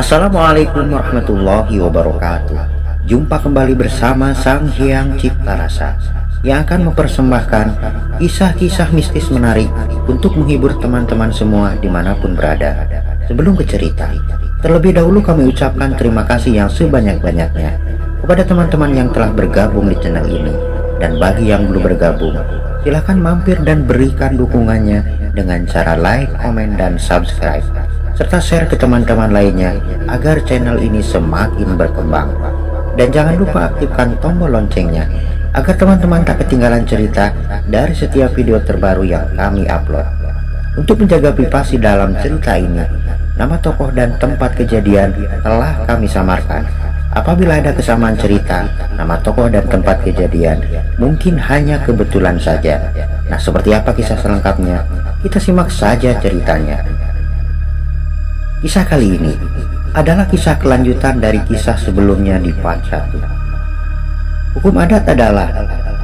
Assalamualaikum warahmatullahi wabarakatuh. Jumpa kembali bersama Sang Hyang Cipta Rasa yang akan mempersembahkan kisah-kisah mistis menarik untuk menghibur teman-teman semua dimanapun berada. Sebelum ke cerita, terlebih dahulu kami ucapkan terima kasih yang sebanyak-banyaknya kepada teman-teman yang telah bergabung di channel ini. Dan bagi yang belum bergabung, silahkan mampir dan berikan dukungannya dengan cara like, komen, dan subscribe, serta share ke teman-teman lainnya agar channel ini semakin berkembang. Dan jangan lupa aktifkan tombol loncengnya agar teman-teman tak ketinggalan cerita dari setiap video terbaru yang kami upload. Untuk menjaga privasi dalam cerita ini, nama tokoh dan tempat kejadian telah kami samarkan. Apabila ada kesamaan cerita, nama tokoh dan tempat kejadian mungkin hanya kebetulan saja. Nah, seperti apa kisah selengkapnya? Kita simak saja ceritanya. Kisah kali ini adalah kisah kelanjutan dari kisah sebelumnya di part 1. Hukum adat adalah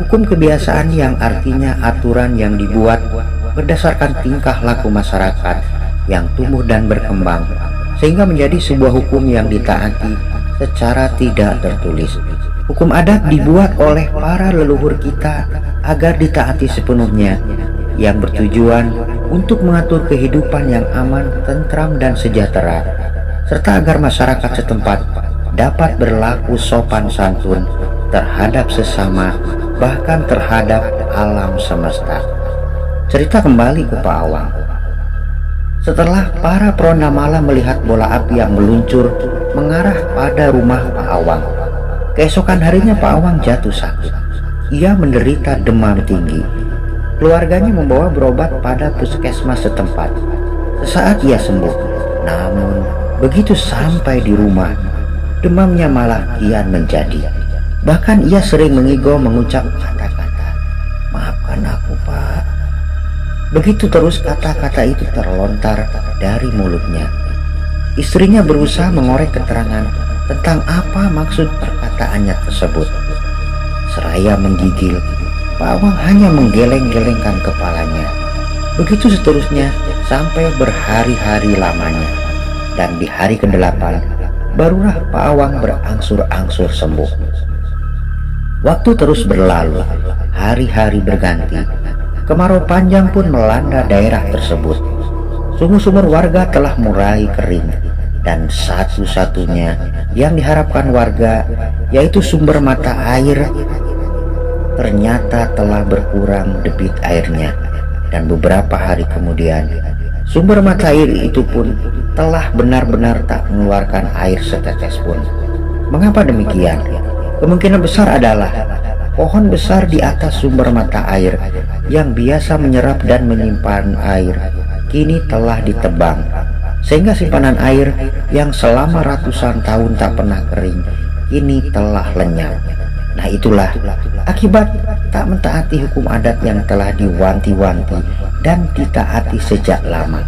hukum kebiasaan yang artinya aturan yang dibuat berdasarkan tingkah laku masyarakat yang tumbuh dan berkembang, sehingga menjadi sebuah hukum yang ditaati secara tidak tertulis. Hukum adat dibuat oleh para leluhur kita agar ditaati sepenuhnya, yang bertujuan untuk mengatur kehidupan yang aman, tentram, dan sejahtera, serta agar masyarakat setempat dapat berlaku sopan santun terhadap sesama, bahkan terhadap alam semesta. Cerita kembali ke Pak Awang. Setelah para peronda malam melihat bola api yang meluncur mengarah pada rumah Pak Awang, keesokan harinya Pak Awang jatuh sakit. Ia menderita demam tinggi. Keluarganya membawa berobat pada puskesmas setempat. Sesaat ia sembuh, namun begitu sampai di rumah, demamnya malah kian menjadi. Bahkan ia sering mengigo mengucap kata-kata, "Maafkan aku, Pak." Begitu terus kata-kata itu terlontar dari mulutnya. Istrinya berusaha mengorek keterangan tentang apa maksud perkataannya tersebut. Seraya menggigil, Pak Awang hanya menggeleng-gelengkan kepalanya. Begitu seterusnya sampai berhari-hari lamanya. Dan di hari ke-8 barulah Pak Awang berangsur-angsur sembuh. Waktu terus berlalu, hari-hari berganti. Kemarau panjang pun melanda daerah tersebut. Sumur-sumur warga telah mulai kering, dan satu-satunya yang diharapkan warga, yaitu sumber mata air, ternyata telah berkurang debit airnya. Dan beberapa hari kemudian, sumber mata air itu pun telah benar-benar tak mengeluarkan air setetes pun. Mengapa demikian? Kemungkinan besar adalah pohon besar di atas sumber mata air yang biasa menyerap dan menyimpan air kini telah ditebang, sehingga simpanan air yang selama ratusan tahun tak pernah kering kini telah lenyap. Nah, itulah akibat tak mentaati hukum adat yang telah diwanti-wanti dan ditaati sejak lama,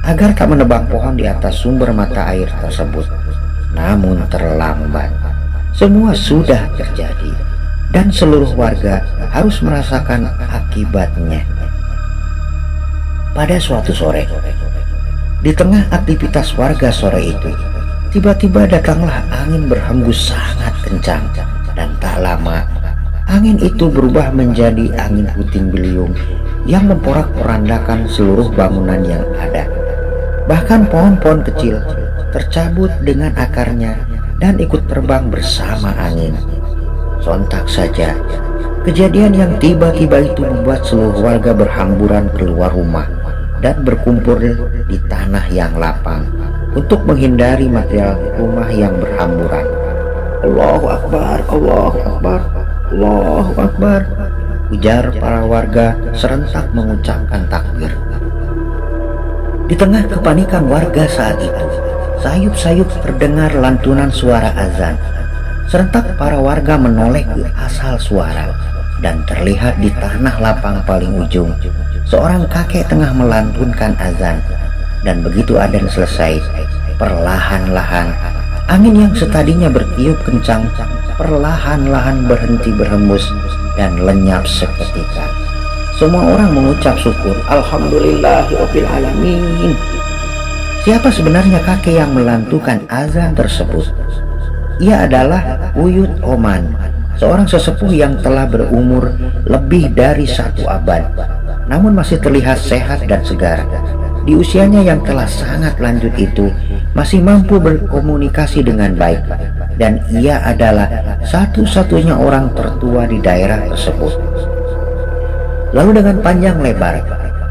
agar tak menebang pohon di atas sumber mata air tersebut. Namun terlambat, semua sudah terjadi, dan seluruh warga harus merasakan akibatnya. Pada suatu sore, di tengah aktivitas warga sore itu, tiba-tiba datanglah angin berhembus sangat kencang, dan tak lama angin itu berubah menjadi angin puting beliung yang memporak-porandakan seluruh bangunan yang ada. Bahkan pohon-pohon kecil tercabut dengan akarnya dan ikut terbang bersama angin. Sontak saja, kejadian yang tiba-tiba itu membuat seluruh warga berhamburan keluar rumah dan berkumpul di tanah yang lapang untuk menghindari material rumah yang berhamburan. Allahu Akbar, Allahu Akbar, Allahu Akbar, ujar para warga serentak mengucapkan takbir. Di tengah kepanikan warga saat itu, sayup-sayup terdengar lantunan suara azan. Serentak para warga menoleh ke asal suara, dan terlihat di tanah lapang paling ujung seorang kakek tengah melantunkan azan. Dan begitu adzan selesai, perlahan-lahan angin yang setadinya bertiup kencang perlahan-lahan berhenti berhembus dan lenyap seketika. Semua orang mengucap syukur, Alhamdulillahirabbil alamin. Siapa sebenarnya kakek yang melantukan azan tersebut? Ia adalah Uyut Oman, seorang sesepuh yang telah berumur lebih dari 1 abad, namun masih terlihat sehat dan segar. Di usianya yang telah sangat lanjut itu, masih mampu berkomunikasi dengan baik, dan ia adalah satu-satunya orang tertua di daerah tersebut. Lalu dengan panjang lebar,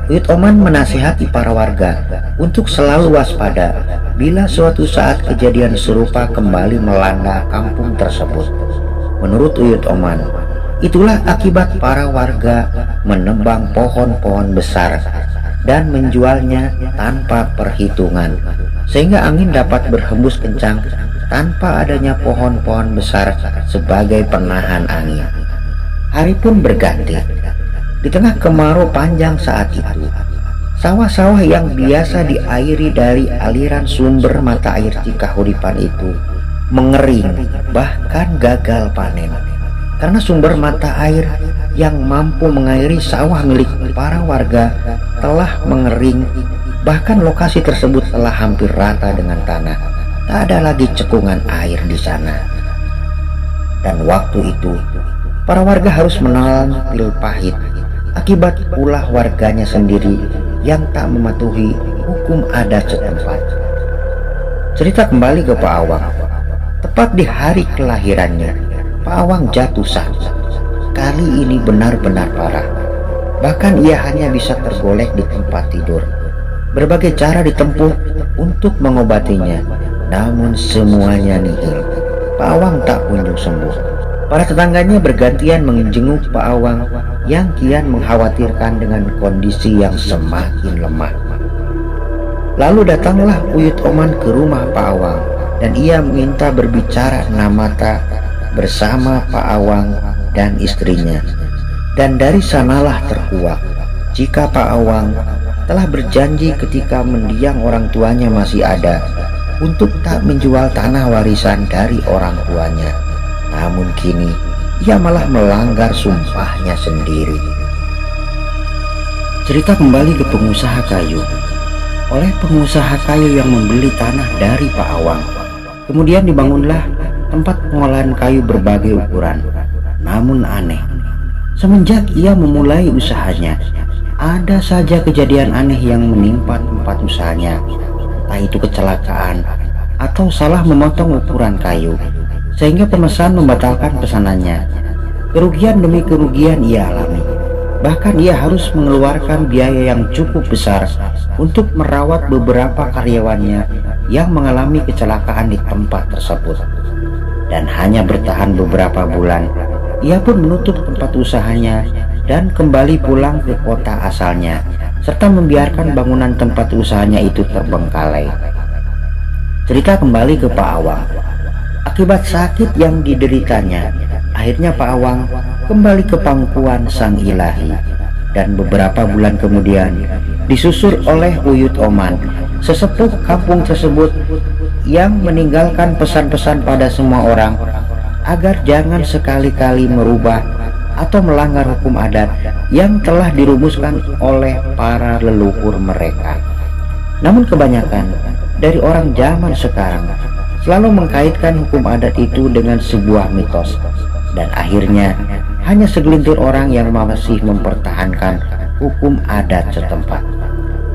Uyut Oman menasihati para warga untuk selalu waspada bila suatu saat kejadian serupa kembali melanda kampung tersebut. Menurut Uyut Oman, itulah akibat para warga menebang pohon-pohon besar dan menjualnya tanpa perhitungan, sehingga angin dapat berhembus kencang tanpa adanya pohon-pohon besar sebagai penahan angin. Hari pun berganti. Di tengah kemarau panjang saat itu, sawah-sawah yang biasa diairi dari aliran sumber mata air Cikahuripan itu mengering, bahkan gagal panen, karena sumber mata air yang mampu mengairi sawah milik para warga telah mengering. Bahkan lokasi tersebut telah hampir rata dengan tanah, tak ada lagi cekungan air di sana. Dan waktu itu para warga harus menelan pil pahit akibat ulah warganya sendiri yang tak mematuhi hukum adat setempat. Cerita kembali ke Pak Awang. Tepat di hari kelahirannya, Pak Awang jatuh sakit. Kali ini benar-benar parah. Bahkan ia hanya bisa tergolek di tempat tidur. Berbagai cara ditempuh untuk mengobatinya, namun semuanya nihil. Pak Awang tak kunjung sembuh. Para tetangganya bergantian menjenguk Pak Awang yang kian mengkhawatirkan dengan kondisi yang semakin lemah. Lalu datanglah Uyut Oman ke rumah Pak Awang, dan ia minta berbicara 6 mata bersama Pak Awang dan istrinya. Dan dari sanalah terkuak jika Pak Awang telah berjanji ketika mendiang orang tuanya masih ada untuk tak menjual tanah warisan dari orang tuanya. Namun kini ia malah melanggar sumpahnya sendiri. Cerita kembali ke pengusaha kayu. Oleh pengusaha kayu yang membeli tanah dari Pak Awang, kemudian dibangunlah tempat pengolahan kayu berbagai ukuran. Namun aneh, semenjak ia memulai usahanya, ada saja kejadian aneh yang menimpa tempat usahanya. Entah itu kecelakaan atau salah memotong ukuran kayu, sehingga pemesan membatalkan pesanannya. Kerugian demi kerugian ia alami. Bahkan ia harus mengeluarkan biaya yang cukup besar untuk merawat beberapa karyawannya yang mengalami kecelakaan di tempat tersebut. Dan hanya bertahan beberapa bulan, ia pun menutup tempat usahanya dan kembali pulang ke kota asalnya, serta membiarkan bangunan tempat usahanya itu terbengkalai. Cerita kembali ke Pak Awang. Akibat sakit yang dideritanya, akhirnya Pak Awang kembali ke pangkuan Sang Ilahi. Dan beberapa bulan kemudian disusur oleh Uyut Oman, sesepuh kampung tersebut, yang meninggalkan pesan-pesan pada semua orang agar jangan sekali-kali merubah atau melanggar hukum adat yang telah dirumuskan oleh para leluhur mereka. Namun kebanyakan dari orang zaman sekarang selalu mengkaitkan hukum adat itu dengan sebuah mitos, dan akhirnya hanya segelintir orang yang masih mempertahankan hukum adat setempat.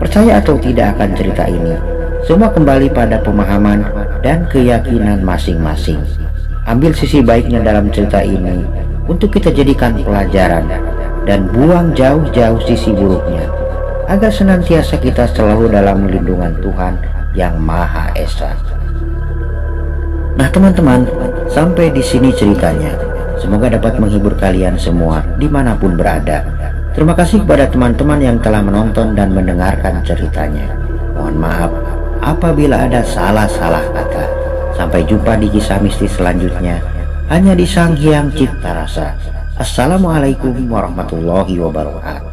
Percaya atau tidak akan cerita ini, semua kembali pada pemahaman dan keyakinan masing-masing. Ambil sisi baiknya dalam cerita ini untuk kita jadikan pelajaran, dan buang jauh-jauh sisi buruknya, agar senantiasa kita selalu dalam lindungan Tuhan yang Maha Esa. Nah teman-teman, sampai di sini ceritanya. Semoga dapat menghibur kalian semua dimanapun berada. Terima kasih kepada teman-teman yang telah menonton dan mendengarkan ceritanya. Mohon maaf apabila ada salah-salah kata. Sampai jumpa di kisah mistis selanjutnya, hanya di Sang Hyang Cipta Rasa. Assalamualaikum warahmatullahi wabarakatuh.